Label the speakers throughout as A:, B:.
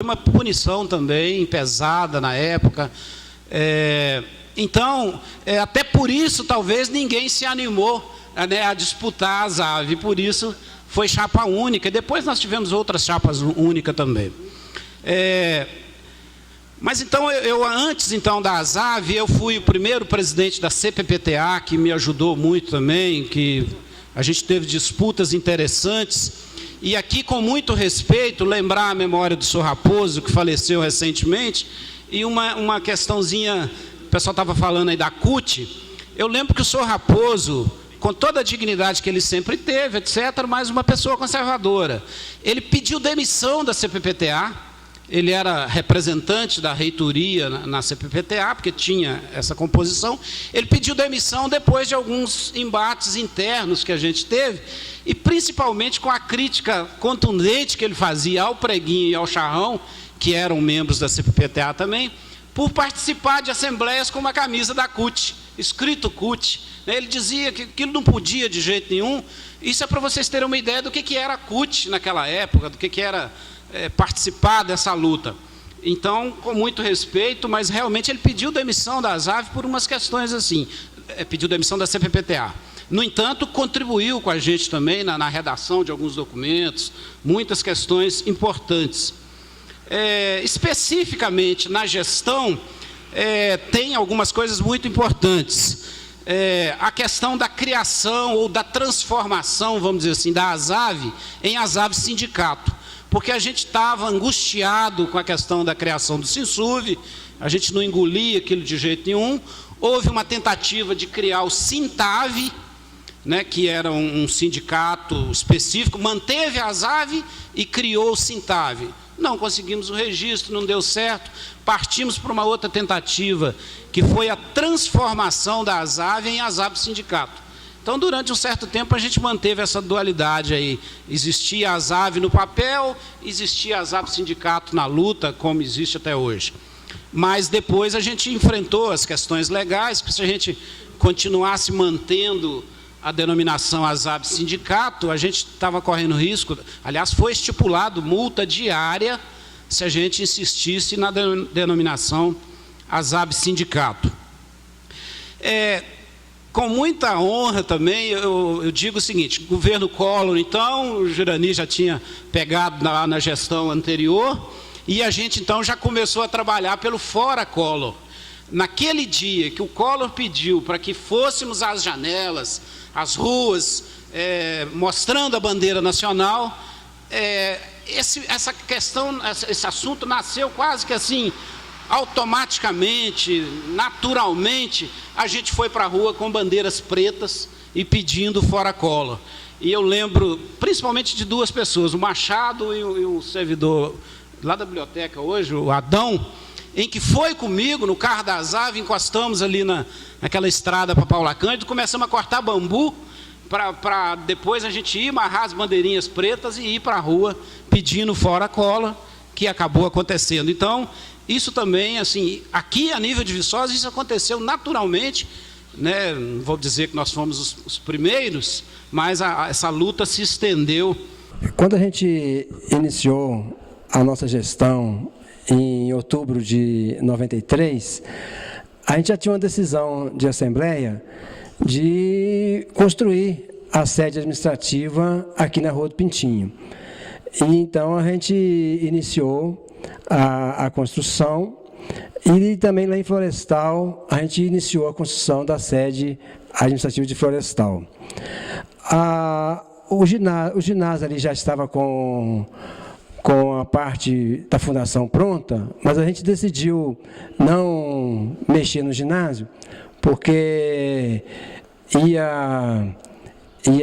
A: uma punição também pesada na época. Então, até por isso, talvez, ninguém se animou, né, a disputar a ZAV, por isso foi chapa única. E depois nós tivemos outras chapas únicas também. Mas então, antes então da ZAV, eu fui o primeiro presidente da CPPTA, que me ajudou muito também, que a gente teve disputas interessantes. E aqui, com muito respeito, lembrar a memória do senhor Raposo, que faleceu recentemente, e uma questãozinha, o pessoal estava falando aí da CUT. Eu lembro que o senhor Raposo, com toda a dignidade que ele sempre teve, etc., mas uma pessoa conservadora, ele pediu demissão da CPPTA. Ele era representante da reitoria na CPPTA, porque tinha essa composição. Ele pediu demissão depois de alguns embates internos que a gente teve, e principalmente com a crítica contundente que ele fazia ao Preguinho e ao Charrão, que eram membros da CPPTA também, por participar de assembleias com uma camisa da CUT, escrito CUT. Ele dizia que aquilo não podia de jeito nenhum. Isso é para vocês terem uma ideia do que era a CUT naquela época, do que era participar dessa luta. Então, com muito respeito, mas realmente ele pediu demissão da ZAV por umas questões assim, pediu demissão da CPPTA. No entanto, contribuiu com a gente também na redação de alguns documentos, muitas questões importantes. Especificamente na gestão, tem algumas coisas muito importantes. A questão da criação ou da transformação, vamos dizer assim, da ASAV em ASAV Sindicato. Porque a gente estava angustiado com a questão da criação do SINSUV, a gente não engolia aquilo de jeito nenhum. Houve uma tentativa de criar o SINTAV, né, que era um sindicato específico, manteve a ASAV e criou o SINTAV. Não conseguimos o registro, não deu certo, partimos para uma outra tentativa, que foi a transformação da ASAV em ASAV Sindicato. Então, durante um certo tempo, a gente manteve essa dualidade aí. Existia a ASAV no papel, existia a ASAV Sindicato na luta, como existe até hoje. Mas depois a gente enfrentou as questões legais, que se a gente continuasse mantendo a denominação ASAV Sindicato, a gente estava correndo risco. Aliás, foi estipulado multa diária se a gente insistisse na denominação ASAV Sindicato. Com muita honra também, eu digo o seguinte: governo Collor, então, o Girani já tinha pegado lá na gestão anterior, e a gente, então, já começou a trabalhar pelo Fora Collor. Naquele dia que o Collor pediu para que fôssemos às janelas, às ruas, mostrando a bandeira nacional, essa questão, esse assunto nasceu quase que assim, automaticamente, naturalmente, a gente foi para a rua com bandeiras pretas e pedindo Fora Collor. E eu lembro principalmente de duas pessoas, o Machado e o servidor lá da biblioteca hoje, o Adão, em que foi comigo no carro da ASAV, encostamos ali naquela estrada para Paula Cândido, começamos a cortar bambu, para depois a gente ir amarrar as bandeirinhas pretas e ir para a rua pedindo Fora Collor, que acabou acontecendo. Então, isso também, assim, aqui a nível de Viçosa, isso aconteceu naturalmente, né? Não vou dizer que nós fomos os primeiros, mas essa luta se estendeu.
B: Quando a gente iniciou a nossa gestão em outubro de 93, a gente já tinha uma decisão de assembleia de construir a sede administrativa aqui na Rua do Pintinho. E então a gente iniciou a construção, e também lá em Florestal a gente iniciou a construção da sede administrativa de Florestal. O ginásio ali já estava com a parte da fundação pronta, mas a gente decidiu não mexer no ginásio, porque a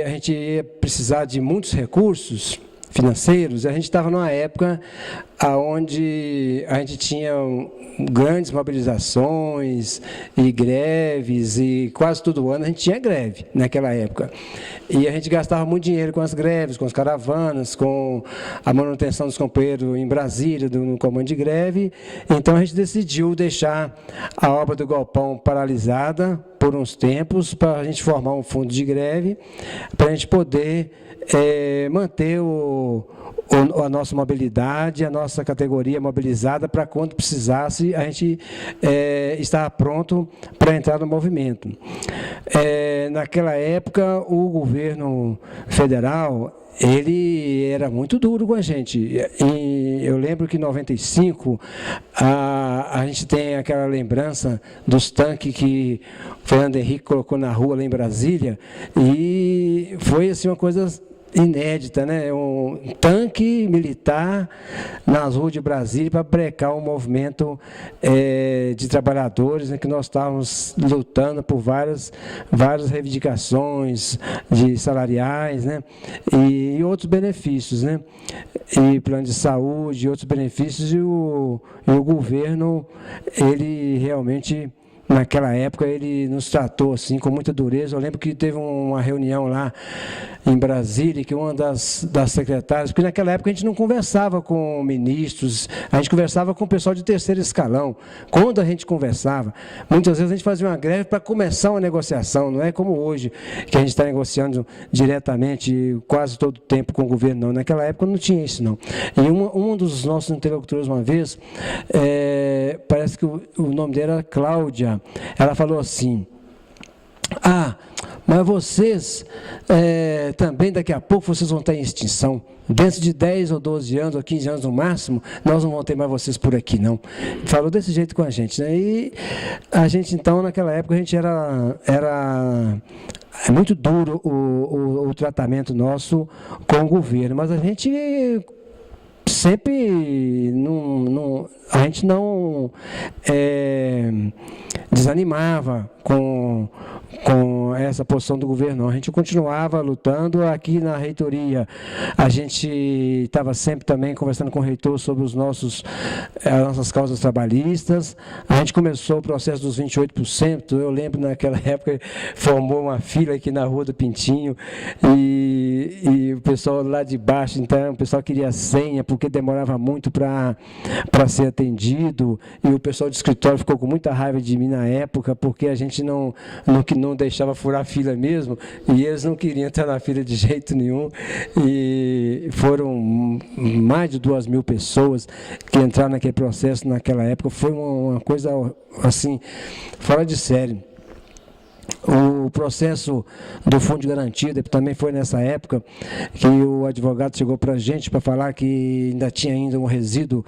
B: gente ia precisar de muitos recursos financeiros. A gente estava numa época onde a gente tinha grandes mobilizações e greves, e quase todo ano a gente tinha greve naquela época. E a gente gastava muito dinheiro com as greves, com as caravanas, com a manutenção dos companheiros em Brasília, no comando de greve. Então a gente decidiu deixar a obra do galpão paralisada por uns tempos para a gente formar um fundo de greve, para a gente poder manter a nossa mobilidade, a nossa categoria mobilizada para quando precisasse a gente estar pronto para entrar no movimento. Naquela época, o governo federal ele era muito duro com a gente. E eu lembro que em 95 a gente tem aquela lembrança dos tanques que o Fernando Henrique colocou na rua lá em Brasília, e foi assim uma coisa inédita, né? Um tanque militar nas ruas de Brasília para brecar um movimento de trabalhadores, né, que nós estávamos lutando por várias reivindicações de salariais, né, e outros benefícios, né, e plano de saúde, e outros benefícios, e o governo, ele realmente, naquela época, ele nos tratou assim com muita dureza. Eu lembro que teve uma reunião lá em Brasília, que uma das secretárias, porque naquela época a gente não conversava com ministros, a gente conversava com o pessoal de terceiro escalão. Quando a gente conversava, muitas vezes a gente fazia uma greve para começar uma negociação, não é como hoje, que a gente está negociando diretamente quase todo o tempo com o governo, não. Naquela época não tinha isso, não. E um dos nossos interlocutores, uma vez, parece que o nome dela era Cláudia, ela falou assim: mas vocês também daqui a pouco vocês vão estar em extinção. Dentro de 10 ou 12 anos, ou 15 anos no máximo, nós não vamos ter mais vocês por aqui, não. Falou desse jeito com a gente, né? E a gente, então, naquela época, a gente era muito duro o tratamento nosso com o governo, mas a gente sempre a gente não desanimava com essa posição do governo. A gente continuava lutando. Aqui na reitoria, a gente estava sempre também conversando com o reitor sobre as nossas causas trabalhistas. A gente começou o processo dos 28%. Eu lembro, naquela época, formou uma fila aqui na Rua do Pintinho, e o pessoal lá de baixo, então, o pessoal queria senha, porque demorava muito para ser atendido, e o pessoal do escritório ficou com muita raiva de mim na época, porque a gente não deixava furar a fila mesmo, e eles não queriam entrar na fila de jeito nenhum, e foram mais de 2.000 pessoas que entraram naquele processo naquela época. Foi uma coisa assim, fora de série. O processo do Fundo de Garantia também foi nessa época que o advogado chegou para a gente para falar que ainda tinha um resíduo.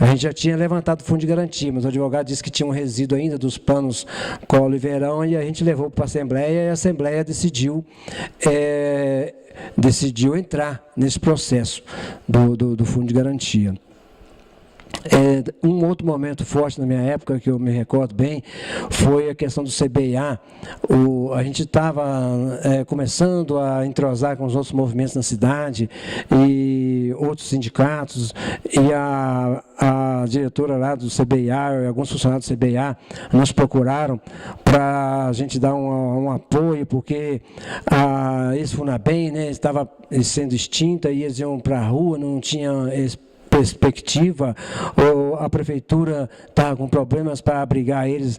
B: A gente já tinha levantado o Fundo de Garantia, mas o advogado disse que tinha um resíduo ainda dos planos Collor e Verão, e a gente levou para a Assembleia, e a Assembleia decidiu entrar nesse processo do Fundo de Garantia. Um outro momento forte na minha época, que eu me recordo bem, foi a questão do CBA. A gente estava começando a entrosar com os outros movimentos na cidade e outros sindicatos, e a diretora lá do CBA e alguns funcionários do CBA nos procuraram para a gente dar um apoio, porque esse Funabem, né, estava sendo extinta, e eles iam para a rua, não tinha perspectiva, ou a prefeitura estava com problemas para abrigar eles.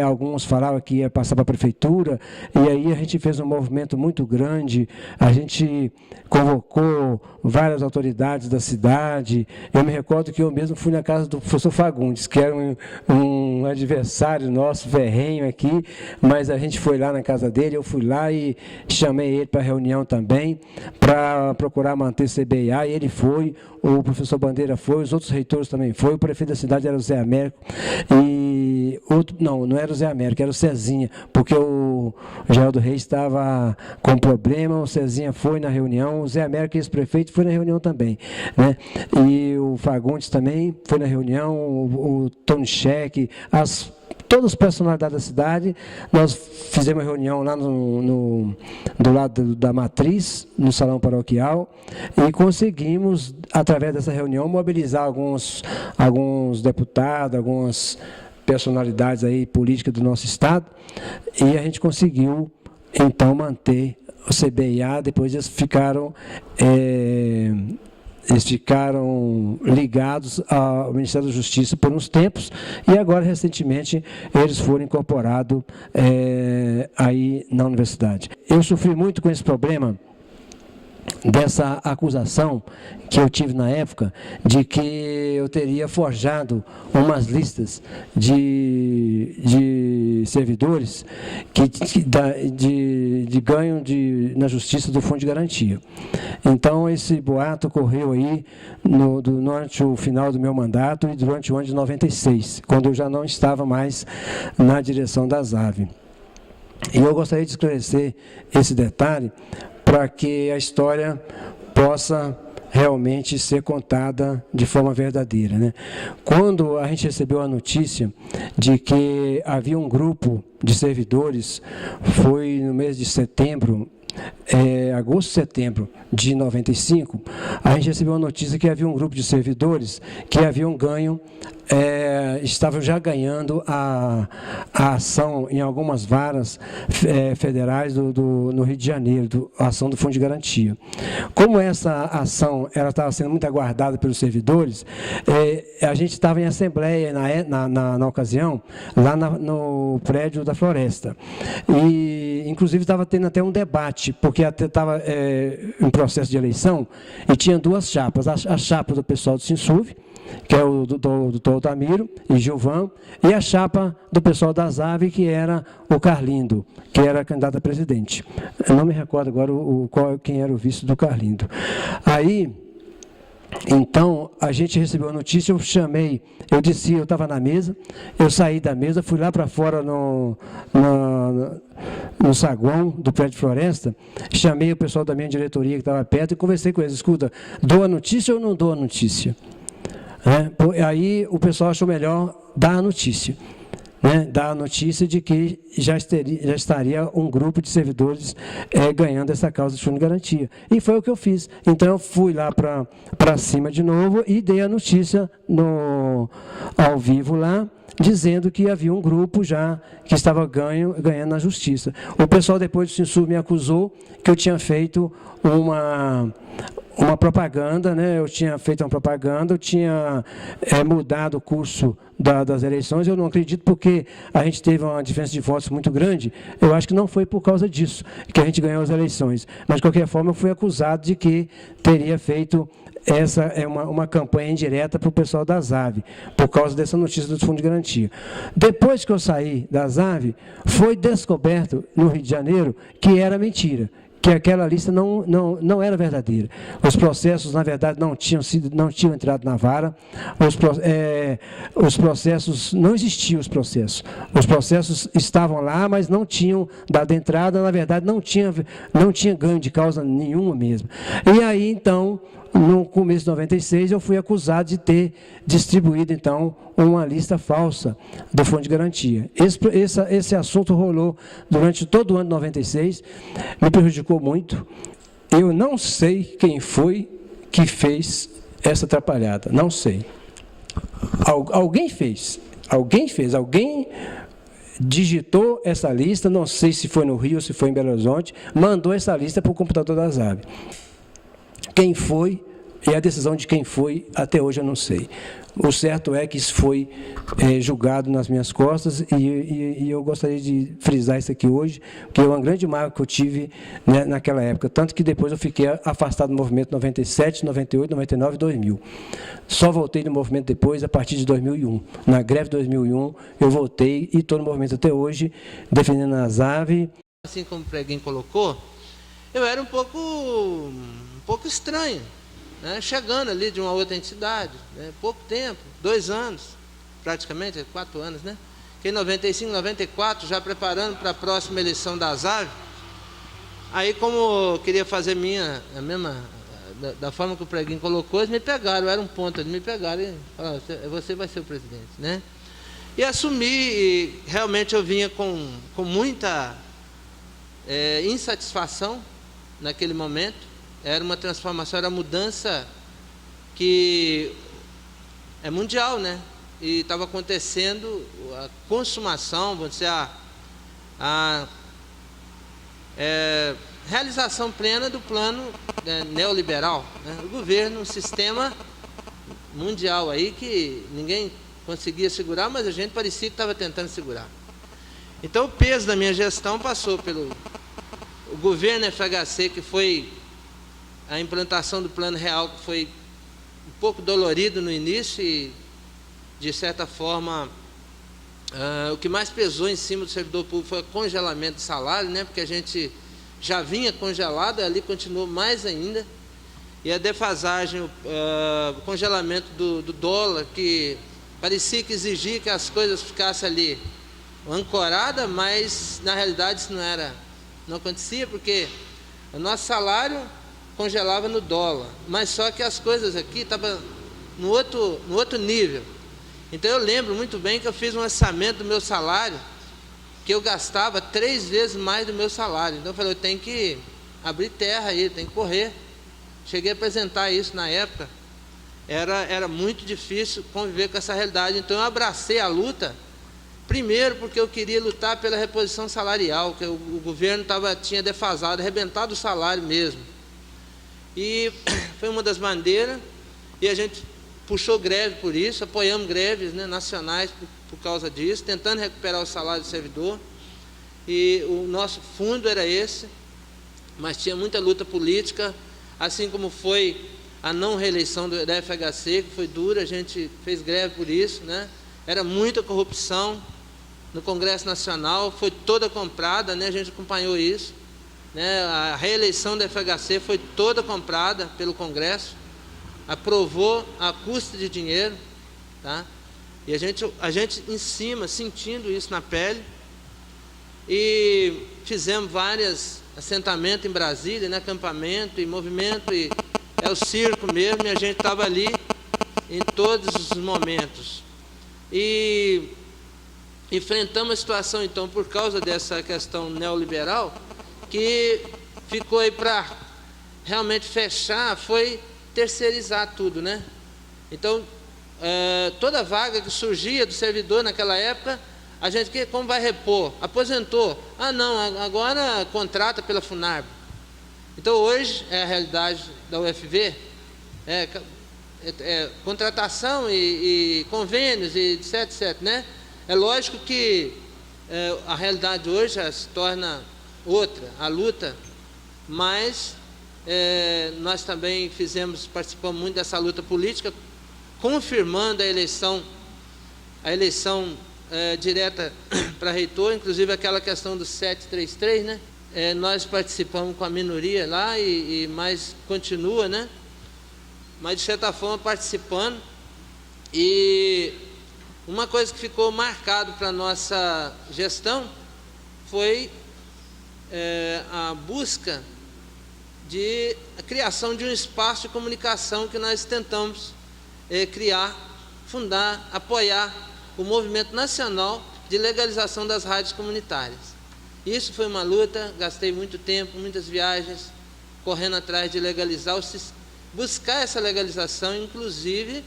B: Alguns falavam que ia passar para a prefeitura, e aí a gente fez um movimento muito grande. A gente convocou várias autoridades da cidade. Eu me recordo que eu mesmo fui na casa do professor Fagundes, que era um adversário nosso, ferrenho aqui, mas a gente foi lá na casa dele. Eu fui lá e chamei ele para reunião também, para procurar manter CBA, e ele foi, o professor Bandeira foi, os outros reitores também foi, o prefeito da cidade era o Zé Américo, e não era o Zé Américo, era o Cezinha, porque o Geraldo Reis estava com problema. O Cezinha foi na reunião, o Zé Américo, ex-prefeito, foi na reunião também, né? E o Fagundes também foi na reunião, o Tony Scheck, todas as personalidades da cidade. Nós fizemos uma reunião lá do lado da Matriz, no Salão Paroquial, e conseguimos, através dessa reunião, mobilizar alguns deputados, algumas personalidades aí políticas do nosso estado, e a gente conseguiu, então, manter o CBA. Depois eles ficaram Eles ficaram ligados ao Ministério da Justiça por uns tempos e agora, recentemente, eles foram incorporados aí na universidade. Eu sofri muito com esse problema dessa acusação que eu tive na época de que eu teria forjado umas listas de servidores de ganho na justiça do Fundo de Garantia. Então, esse boato ocorreu aí durante o final do meu mandato e durante o ano de 96, quando eu já não estava mais na direção da ZAV. E eu gostaria de esclarecer esse detalhe para que a história possa realmente ser contada de forma verdadeira, né? Quando a gente recebeu a notícia de que havia um grupo de servidores, foi no mês de setembro, agosto, setembro de 95, a gente recebeu a notícia que havia um grupo de servidores que haviam ganho, estavam já ganhando a ação em algumas varas federais no Rio de Janeiro, a ação do Fundo de Garantia. Como essa ação estava sendo muito aguardada pelos servidores, a gente estava em assembleia na ocasião, lá no prédio da Floresta. E, inclusive, estava tendo até um debate, porque estava em processo de eleição, e tinha duas chapas. A chapa do pessoal do Sinsuv, que é o doutor Altamiro e Gilvan, e a chapa do pessoal da ZAV, que era o Carlindo, que era candidato a presidente. Eu não me recordo agora quem era o vice do Carlindo. Aí, então, a gente recebeu a notícia, eu chamei, eu estava na mesa, eu saí da mesa, fui lá para fora no saguão do prédio Floresta, chamei o pessoal da minha diretoria que estava perto e conversei com eles. Escuta, dou a notícia ou não dou a notícia? Aí o pessoal achou melhor dar a notícia. Dar a notícia de que já estaria um grupo de servidores ganhando essa causa de fundo de garantia. E foi o que eu fiz. Então, eu fui lá para cima de novo e dei a notícia ao vivo lá, dizendo que havia um grupo já que estava ganhando na justiça. O pessoal depois do Sinsuv me acusou que eu tinha feito uma propaganda, né? Eu tinha feito uma propaganda, eu tinha mudado o curso das eleições. Eu não acredito, porque a gente teve uma diferença de votos muito grande. Eu acho que não foi por causa disso que a gente ganhou as eleições. Mas, de qualquer forma, eu fui acusado de que teria feito uma campanha indireta para o pessoal da ZAV, por causa dessa notícia do Fundo de Garantia. Depois que eu saí da ZAV, foi descoberto no Rio de Janeiro que era mentira, que aquela lista não era verdadeira. Os processos, na verdade, não tinham entrado na vara, os processos, não existiam os processos. Os processos estavam lá, mas não tinham dado entrada, na verdade, não tinha ganho de causa nenhuma mesmo. E aí, então, no começo de 96, eu fui acusado de ter distribuído, então, uma lista falsa do Fundo de Garantia. Esse assunto rolou durante todo o ano de 96, me prejudicou muito. Eu não sei quem foi que fez essa atrapalhada, não sei. Alguém fez, alguém digitou essa lista, não sei se foi no Rio ou se foi em Belo Horizonte, mandou essa lista para o computador da ZAV. Quem foi, e a decisão de quem foi, até hoje eu não sei. O certo é que isso foi julgado nas minhas costas, e eu gostaria de frisar isso aqui hoje, porque é uma grande marca que eu tive, né, naquela época, tanto que depois eu fiquei afastado do movimento 97, 98, 99 e 2000. Só voltei no movimento depois, a partir de 2001. Na greve de 2001, eu voltei e estou no movimento até hoje, defendendo a ZAV.
C: Assim como o Preguinho colocou, eu era um pouco estranho, né? Chegando ali de uma outra entidade, né? Pouco tempo, 2 anos, praticamente, 4 anos, né? Que em 95, 94, já preparando para a próxima eleição da ZAV. Aí, como eu queria fazer a mesma, da forma que o Preguinho colocou, eles me pegaram, eu era um ponto, eles me pegaram e falaram, você vai ser o presidente, né? E assumi, e realmente eu vinha com muita insatisfação naquele momento. Era uma transformação, era uma mudança que é mundial, né? E estava acontecendo a consumação, vamos dizer, realização plena do plano neoliberal, né? O governo, um sistema mundial aí que ninguém conseguia segurar, mas a gente parecia que estava tentando segurar. Então o peso da minha gestão passou pelo o governo FHC, que foi a implantação do Plano Real, que foi um pouco dolorido no início e, de certa forma, o que mais pesou em cima do servidor público foi o congelamento do salário, né? Porque a gente já vinha congelado, ali continuou mais ainda. E a defasagem, o congelamento do dólar, que parecia que exigia que as coisas ficassem ali ancoradas, mas na realidade isso não acontecia, porque o nosso salário congelava no dólar, mas só que as coisas aqui estavam no outro nível. Então eu lembro muito bem que eu fiz um orçamento do meu salário, que eu gastava 3 vezes mais do meu salário. Então eu falei, eu tenho que abrir terra aí, tenho que correr. Cheguei a apresentar isso na época. Era muito difícil conviver com essa realidade. Então eu abracei a luta, primeiro porque eu queria lutar pela reposição salarial, que o governo tinha defasado, arrebentado o salário mesmo. E foi uma das bandeiras, e a gente puxou greve por isso, apoiamos greves, né, nacionais por causa disso, tentando recuperar o salário do servidor. E o nosso fundo era esse, mas tinha muita luta política, assim como foi a não reeleição da FHC, que foi dura, a gente fez greve por isso, né? Era muita corrupção no Congresso Nacional, foi toda comprada, né? A gente acompanhou isso, né? A reeleição da FHC foi toda comprada pelo Congresso, aprovou a custa de dinheiro, tá? E a gente em cima, sentindo isso na pele, e fizemos vários assentamentos em Brasília, né? Acampamento e movimento, e é o circo mesmo, e a gente estava ali em todos os momentos. E enfrentamos a situação, então, por causa dessa questão neoliberal, que ficou aí para realmente fechar, foi terceirizar tudo, né? Então, toda vaga que surgia do servidor naquela época, a gente, como vai repor? Aposentou. Ah, não, agora contrata pela Funarp. Então, hoje, é a realidade da UFV, contratação e convênios, e etc, né? É lógico que a realidade hoje já se torna outra, a luta, mas nós também participamos muito dessa luta política, confirmando a eleição direta para reitor, inclusive aquela questão do 733, né? Nós participamos com a minoria lá, mas continua, né? Mas de certa forma participando. E uma coisa que ficou marcado para a nossa gestão foi a busca a criação de um espaço de comunicação que nós tentamos criar, fundar, apoiar o movimento nacional de legalização das rádios comunitárias. Isso foi uma luta, gastei muito tempo, muitas viagens, correndo atrás de buscar essa legalização, inclusive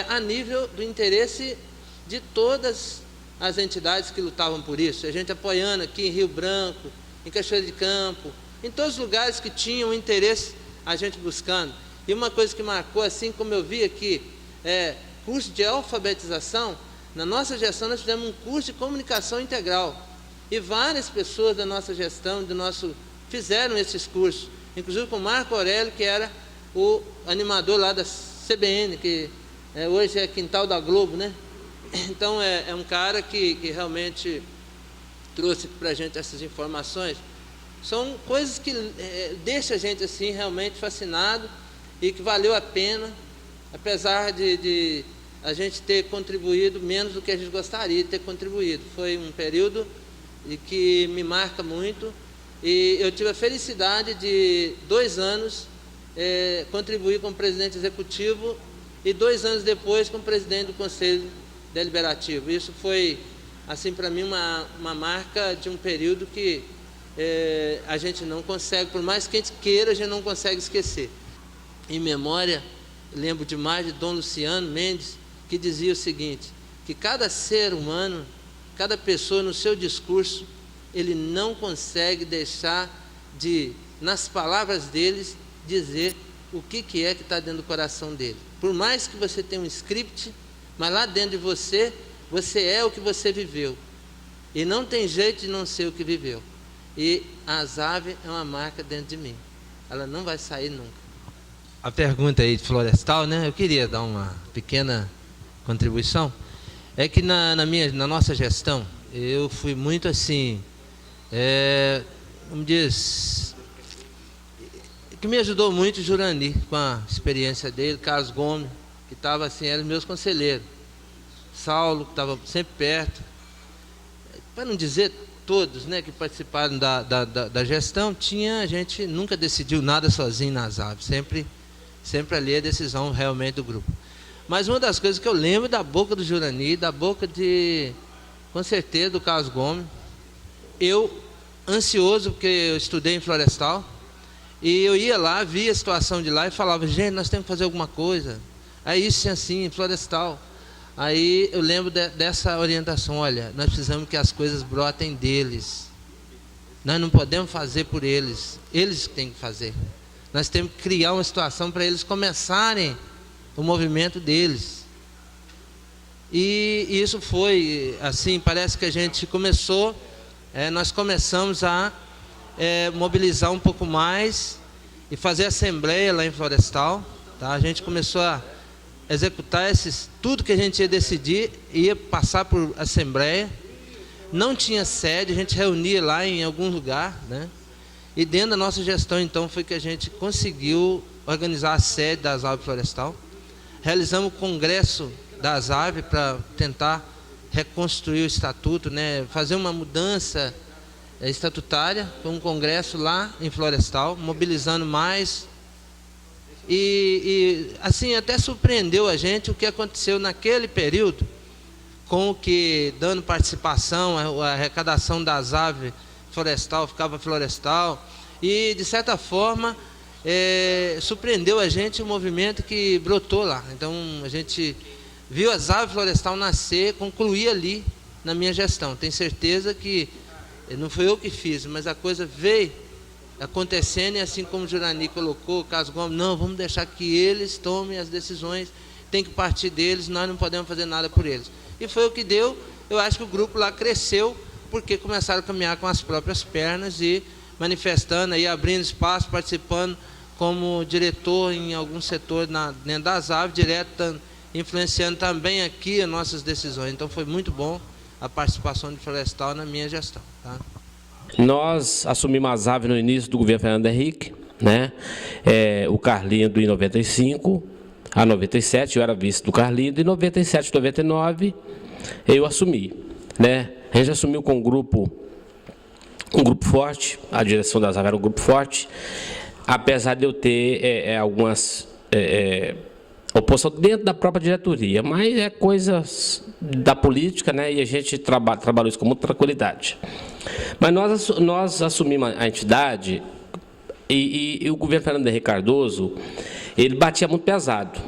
C: a nível do interesse de todas as entidades que lutavam por isso. A gente apoiando aqui em Rio Branco, em Cachoeira de Campo, em todos os lugares que tinham interesse, a gente buscando. E uma coisa que marcou, assim como eu vi aqui, curso de alfabetização, na nossa gestão nós fizemos um curso de comunicação integral. E várias pessoas da nossa gestão, fizeram esses cursos, inclusive com o Marco Aurélio, que era o animador lá da CBN, que hoje é Quintal da Globo, né? Então é um cara que realmente trouxe para a gente essas informações. São coisas que deixam a gente assim realmente fascinado e que valeu a pena, apesar de a gente ter contribuído menos do que a gente gostaria de ter contribuído. Foi um período que me marca muito, e eu tive a felicidade de 2 anos contribuir como presidente executivo e 2 anos depois como presidente do Conselho Deliberativo. Isso foi, assim, para mim, uma marca de um período que a gente não consegue, por mais que a gente queira, a gente não consegue esquecer. Em memória, lembro demais de Dom Luciano Mendes, que dizia o seguinte, que cada ser humano, cada pessoa no seu discurso, ele não consegue deixar de, nas palavras deles, dizer o que é que está dentro do coração dele. Por mais que você tenha um script, mas lá dentro de você, você é o que você viveu. E não tem jeito de não ser o que viveu. E a Azave é uma marca dentro de mim. Ela não vai sair nunca. A pergunta aí de Florestal, né? Eu queria dar uma pequena contribuição. É que na nossa gestão, eu fui muito assim, como diz, que me ajudou muito o Jurani, com a experiência dele, Carlos Gomes, que estava assim, eram meus conselheiros. Saulo, que estava sempre perto. Para não dizer todos, né, que participaram da gestão, a gente nunca decidiu nada sozinho nas aves, sempre ali a decisão realmente do grupo. Mas uma das coisas que eu lembro da boca do Jurani, da boca com certeza, do Carlos Gomes, eu, ansioso, porque eu estudei em Florestal, e eu ia lá, via a situação de lá e falava, gente, nós temos que fazer alguma coisa. Aí isso é assim, em Florestal. Aí eu lembro dessa orientação, olha, nós precisamos que as coisas brotem deles. Nós não podemos fazer por eles, eles têm que fazer. Nós temos que criar uma situação para eles começarem o movimento deles. E isso foi assim, parece que a gente começou, nós começamos a mobilizar um pouco mais e fazer assembleia lá em Florestal, tá? A gente começou a executar tudo que a gente ia decidir, ia passar por assembleia. Não tinha sede, a gente reunia lá em algum lugar, né? E dentro da nossa gestão, então, foi que a gente conseguiu organizar a sede das aves Florestal. Realizamos o congresso das aves para tentar reconstruir o estatuto, né? Fazer uma mudança estatutária, com um congresso lá em Florestal, mobilizando mais. E assim, até surpreendeu a gente o que aconteceu naquele período, com o que, dando participação, a arrecadação das aves Florestal, ficava Florestal, e de certa forma surpreendeu a gente o movimento que brotou lá. Então a gente viu as aves Florestal nascer, concluir ali na minha gestão. Tenho certeza que não foi eu que fiz, mas a coisa veio acontecendo, e assim como o Jurani colocou, o Carlos Gomes, não, vamos deixar que eles tomem as decisões, tem que partir deles, nós não podemos fazer nada por eles. E foi o que deu. Eu acho que o grupo lá cresceu, porque começaram a caminhar com as próprias pernas e manifestando, aí, abrindo espaço, participando como diretor em algum setor dentro das aves, direto, influenciando também aqui as nossas decisões. Então foi muito bom a participação de Florestal na minha gestão, tá?
D: Nós assumimos as aves no início do governo Fernando Henrique, né? O Carlindo em 95 a 97, eu era vice do Carlindo, em 97 a 99 eu assumi, né? A gente assumiu com um grupo forte, a direção das aves era um grupo forte, apesar de eu ter algumas oposição dentro da própria diretoria, mas é coisas da política, né? E a gente trabalhou isso com muita tranquilidade. Mas nós assumimos a entidade e o governo Fernando Henrique Cardoso, ele batia muito pesado.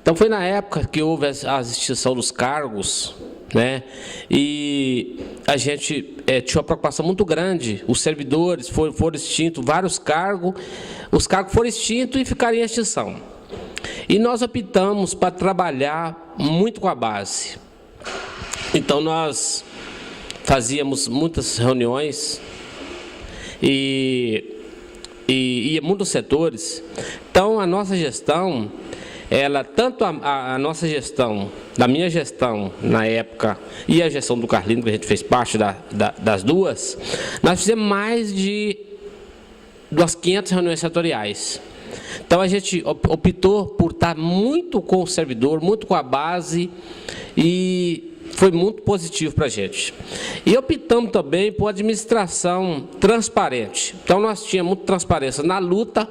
D: Então foi na época que houve a extinção dos cargos, né? E a gente tinha uma preocupação muito grande. Os servidores foram extintos, vários cargos, os cargos foram extintos e ficaram em extinção. E nós optamos para trabalhar muito com a base. Então nós fazíamos muitas reuniões e ia muitos setores. Então a nossa gestão, tanto a nossa gestão, da minha gestão na época, e a gestão do Carlindo, que a gente fez parte das duas, nós fizemos mais de 500 reuniões setoriais. Então a gente optou por estar muito com o servidor, muito com a base, e foi muito positivo para a gente. E optamos também por administração transparente. Então nós tínhamos muita transparência na luta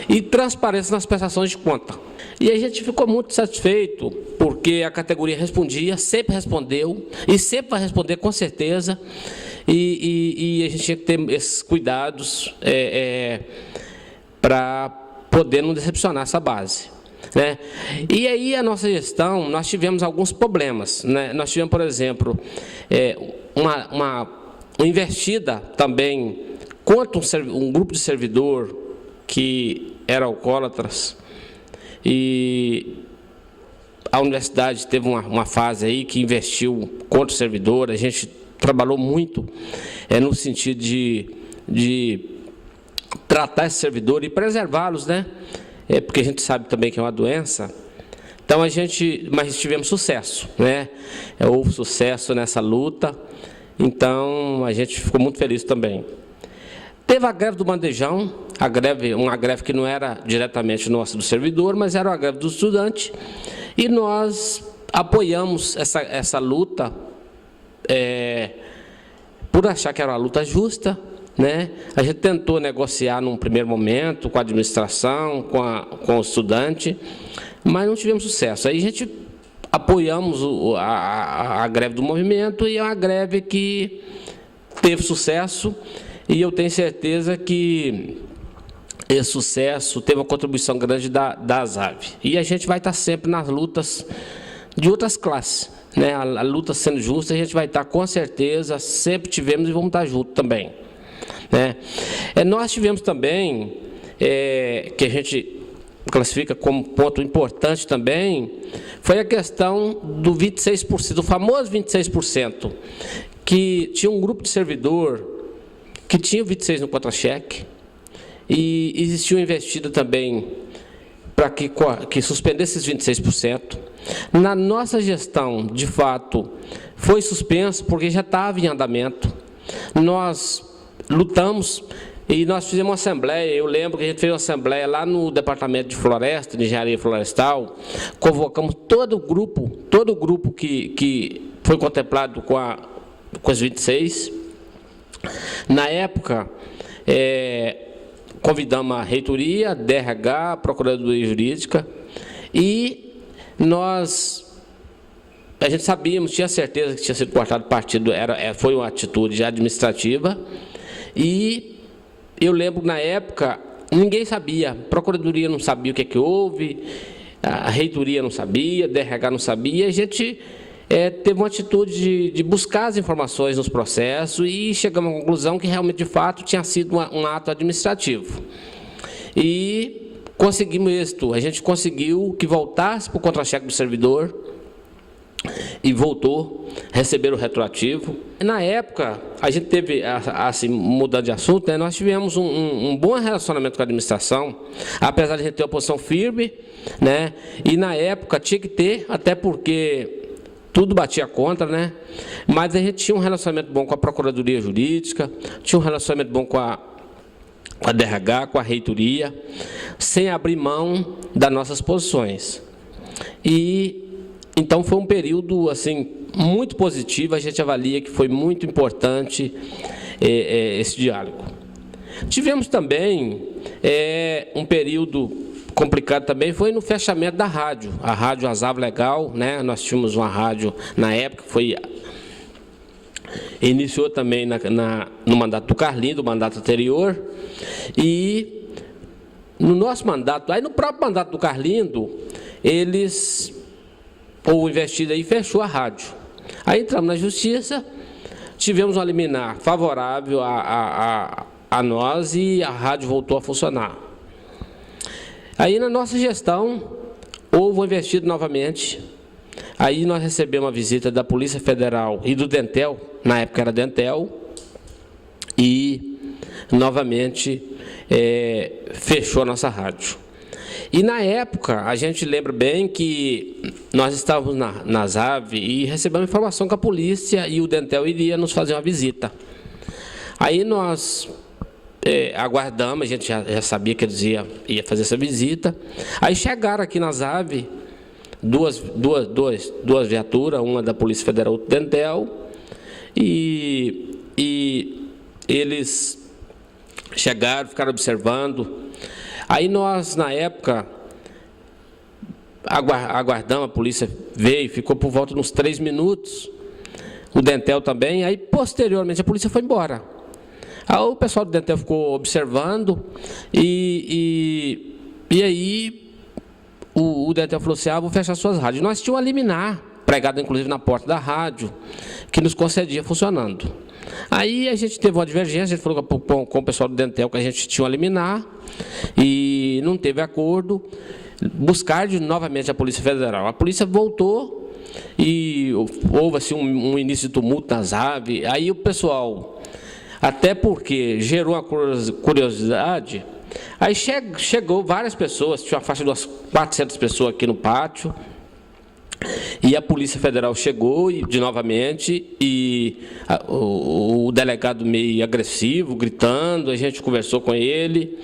D: e transparência nas prestações de conta. E a gente ficou muito satisfeito, porque a categoria respondia, sempre respondeu, e sempre vai responder com certeza, e a gente tinha que ter esses cuidados para poder não decepcionar essa base, né? E aí a nossa gestão, nós tivemos alguns problemas, né? Nós tivemos, por exemplo, uma investida também contra um grupo de servidor que era alcoólatras, e a universidade teve uma fase aí que investiu contra o servidor. A gente trabalhou muito no sentido de tratar esse servidor e preservá-los, né? Porque a gente sabe também que é uma doença. Então mas tivemos sucesso, né? Houve sucesso nessa luta, então a gente ficou muito feliz também. Teve a greve do bandejão, uma greve que não era diretamente nossa do servidor, mas era uma greve do estudante, e nós apoiamos essa luta por achar que era uma luta justa, né? A gente tentou negociar num primeiro momento com a administração, com o estudante, mas não tivemos sucesso. Aí a gente apoiamos a greve do movimento, e é uma greve que teve sucesso, e eu tenho certeza que esse sucesso teve uma contribuição grande da ASAV. E a gente vai estar sempre nas lutas de outras classes, né? A luta sendo justa, a gente vai estar com certeza, sempre tivemos e vamos estar juntos também, né? Nós tivemos também, que a gente classifica como ponto importante também, foi a questão do 26%, do famoso 26%, que tinha um grupo de servidor que tinha o 26% no contra-cheque, e existiu investida também para que suspendesse esses 26%. Na nossa gestão, de fato, foi suspenso porque já estava em andamento. Nós lutamos e nós fizemos uma assembleia. Eu lembro que a gente fez uma assembleia lá no Departamento de Floresta, de Engenharia Florestal. Convocamos todo o grupo que foi contemplado com as 26. Na época, convidamos a reitoria, DRH, a Procuradoria Jurídica, e a gente sabíamos, tinha certeza que tinha sido cortado o partido, foi uma atitude administrativa, e eu lembro que na época ninguém sabia, a Procuradoria não sabia o que houve, a reitoria não sabia, a DRH não sabia, a gente teve uma atitude de buscar as informações nos processos, e chegamos à conclusão que realmente, de fato, tinha sido um ato administrativo. E conseguimos êxito. A gente conseguiu que voltasse para o contra-cheque do servidor, e voltou a receber o retroativo. Na época, a gente teve, assim, mudando de assunto, né, nós tivemos um bom relacionamento com a administração, apesar de a gente ter uma posição firme, né, e na época tinha que ter, até porque tudo batia contra, né? Mas a gente tinha um relacionamento bom com a Procuradoria Jurídica, tinha um relacionamento bom com a DRH, com a reitoria, sem abrir mão das nossas posições. E então foi um período assim muito positivo. A gente avalia que foi muito importante esse diálogo. Tivemos também um período complicado também, foi no fechamento da rádio, a Rádio ASAV Legal, né? Nós tínhamos uma rádio na época, iniciou também no mandato do Carlindo, do mandato anterior, e no nosso mandato, aí no próprio mandato do Carlindo, o investido aí fechou a rádio. Aí entramos na justiça, tivemos uma liminar favorável a nós, e a rádio voltou a funcionar. Aí, na nossa gestão, houve um investido novamente. Aí nós recebemos uma visita da Polícia Federal e do Dentel, na época era Dentel, e novamente fechou a nossa rádio. E na época, a gente lembra bem que nós estávamos na ASAV e recebemos informação que a polícia e o Dentel iria nos fazer uma visita. Aí nós aguardamos, a gente já sabia que eles iam fazer essa visita. Aí chegaram aqui na ASAV duas viaturas, uma da Polícia Federal, outra do Dentel, e eles chegaram, ficaram observando. Aí nós, na época, aguardamos, a polícia veio, ficou por volta de uns 3 minutos, o Dentel também, aí posteriormente a polícia foi embora. Aí o pessoal do Dentel ficou observando, e aí o Dentel falou assim: vou fechar suas rádios. Nós tínhamos uma liminar pregada inclusive na porta da rádio, que nos concedia funcionando. Aí a gente teve uma divergência, a gente falou com o pessoal do Dentel que a gente tinha um liminar e não teve acordo, buscar novamente a Polícia Federal. A polícia voltou e houve assim, um início de tumulto nas aves, aí o pessoal, até porque gerou uma curiosidade, aí chegou várias pessoas, tinha uma faixa de umas 400 pessoas aqui no pátio, e a Polícia Federal chegou novamente, e o delegado meio agressivo, gritando, a gente conversou com ele,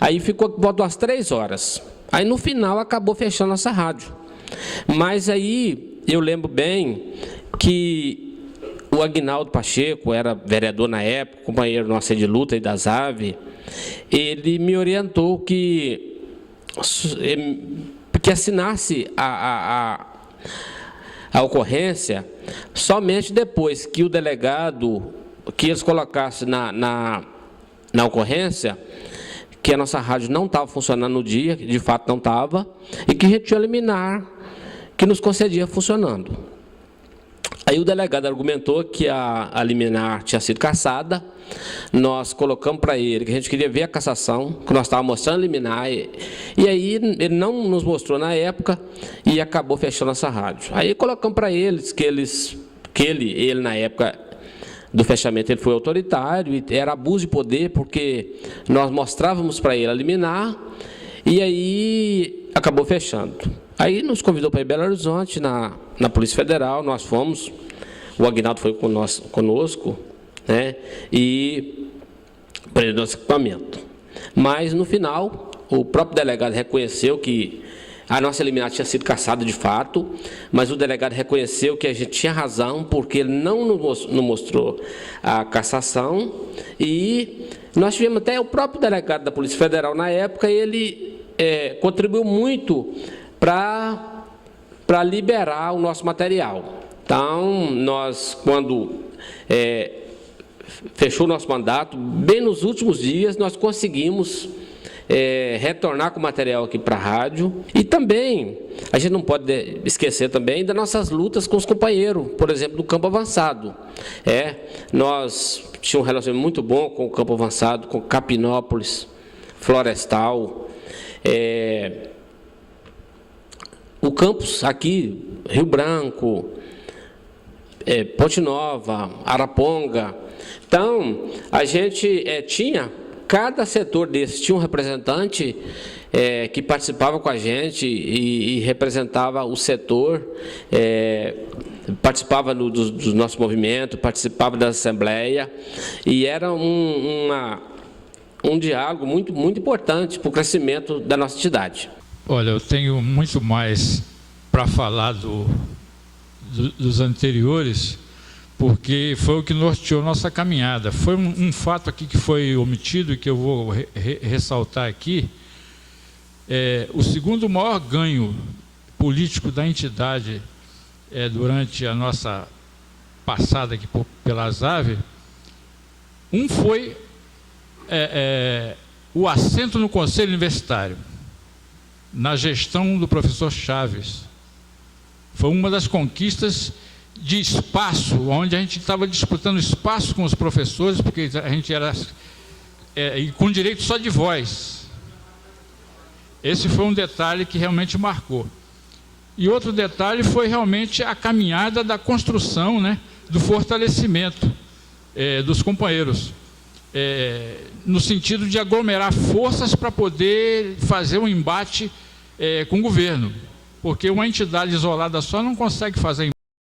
D: aí ficou por volta umas 3 horas. Aí no final acabou fechando nossa rádio. Mas aí eu lembro bem que o Aguinaldo Pacheco, era vereador na época, companheiro nosso de luta e das aves, ele me orientou que assinasse a ocorrência somente depois que o delegado, que eles colocassem na ocorrência, que a nossa rádio não estava funcionando no dia, de fato não estava, e que a gente tinha liminar que nos concedia funcionando. Aí o delegado argumentou que a liminar tinha sido cassada, nós colocamos para ele que a gente queria ver a cassação, que nós estávamos mostrando a liminar, e aí ele não nos mostrou na época e acabou fechando essa rádio. Aí colocamos para eles que ele na época do fechamento ele foi autoritário, e era abuso de poder, porque nós mostrávamos para ele a liminar, e aí acabou fechando. Aí nos convidou para ir Belo Horizonte, na Polícia Federal, nós fomos, o Aguinaldo foi conosco, né, e prendeu nosso equipamento. Mas, no final, o próprio delegado reconheceu que a nossa liminar tinha sido cassada de fato, mas o delegado reconheceu que a gente tinha razão, porque ele não nos mostrou a cassação, e nós tivemos até o próprio delegado da Polícia Federal na época, ele contribuiu muito para liberar o nosso material. Então, nós, quando fechou o nosso mandato, bem nos últimos dias, nós conseguimos retornar com o material aqui para a rádio. E também, a gente não pode esquecer também das nossas lutas com os companheiros, por exemplo, do Campo Avançado. Nós tínhamos um relacionamento muito bom com o Campo Avançado, com Capinópolis, Florestal, o campus aqui, Rio Branco, Ponte Nova, Araponga. Então, a gente tinha, cada setor desse tinha um representante que participava com a gente e representava o setor, participava do nosso movimento, participava da Assembleia, e era um diálogo muito, muito importante para o crescimento da nossa entidade.
E: Olha, eu tenho muito mais para falar dos anteriores, porque foi o que norteou nossa caminhada. Foi um fato aqui que foi omitido e que eu vou ressaltar aqui. O segundo maior ganho político da entidade durante a nossa passada aqui pelas aves, foi o assento no Conselho Universitário, na gestão do professor Chaves. Foi uma das conquistas de espaço, onde a gente estava disputando espaço com os professores, porque a gente era com direito só de voz. Esse foi um detalhe que realmente marcou. E outro detalhe foi realmente a caminhada da construção, né, do fortalecimento dos companheiros, no sentido de aglomerar forças para poder fazer um embate com o governo, porque uma entidade isolada só não consegue fazer